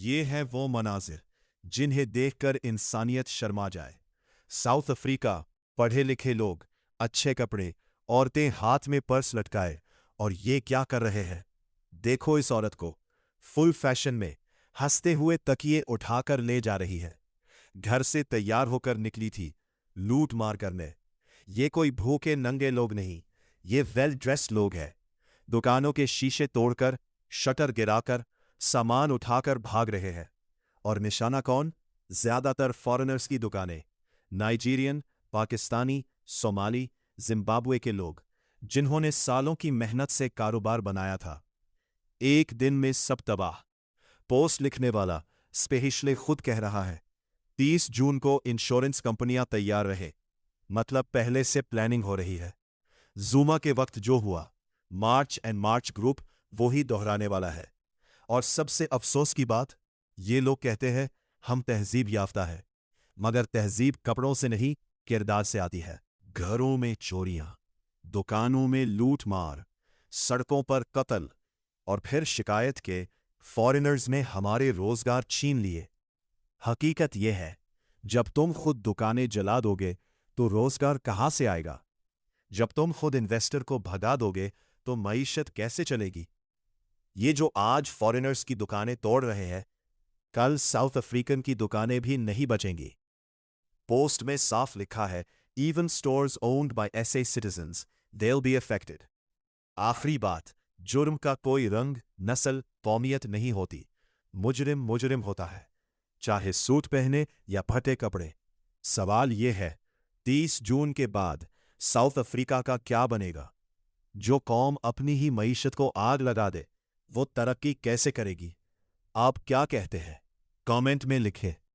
ये है वो मनाजिर जिन्हें देखकर इंसानियत शर्मा जाए। साउथ अफ्रीका, पढ़े लिखे लोग, अच्छे कपड़े, औरतें हाथ में पर्स लटकाए, और ये क्या कर रहे हैं? देखो इस औरत को, फुल फैशन में, हंसते हुए तकिए उठाकर ले जा रही है। घर से तैयार होकर निकली थी लूट मार करने। ये कोई भूखे नंगे लोग नहीं, ये वेल ड्रेस्ड लोग हैं। दुकानों के शीशे तोड़कर, शटर गिराकर, सामान उठाकर भाग रहे हैं। और निशाना कौन? ज्यादातर फॉरेनर्स की दुकानें, नाइजीरियन, पाकिस्तानी, सोमाली, जिम्बाब्वे के लोग, जिन्होंने सालों की मेहनत से कारोबार बनाया था। एक दिन में सब तबाह। पोस्ट लिखने वाला स्पेशली खुद कह रहा है 30 जून को इंश्योरेंस कंपनियां तैयार रहे, मतलब पहले से प्लानिंग हो रही है। जूमा के वक्त जो हुआ, मार्च एंड मार्च ग्रुप वही दोहराने वाला है। और सबसे अफसोस की बात, ये लोग कहते हैं हम तहजीब याफ्ता है, मगर तहजीब कपड़ों से नहीं, किरदार से आती है। घरों में चोरियां, दुकानों में लूट मार, सड़कों पर कत्ल, और फिर शिकायत के फॉरेनर्स ने हमारे रोजगार छीन लिए। हकीकत यह है, जब तुम खुद दुकानें जला दोगे तो रोजगार कहां से आएगा? जब तुम खुद इन्वेस्टर को भगा दोगे तो मईशत कैसे चलेगी? ये जो आज फॉरेनर्स की दुकानें तोड़ रहे हैं, कल साउथ अफ्रीकन की दुकानें भी नहीं बचेंगी। पोस्ट में साफ लिखा है, even stores owned by SA citizens they'll be affected. आखिरी बात, जुर्म का कोई रंग, नस्ल, कौमियत नहीं होती। मुजरिम मुजरिम होता है, चाहे सूट पहने या फटे कपड़े। सवाल यह है, 30 जून के बाद साउथ अफ्रीका का क्या बनेगा? जो कौम अपनी ही मईशत को आग लगा दे, वो तरक्की कैसे करेगी? आप क्या कहते हैं? कमेंट में लिखें।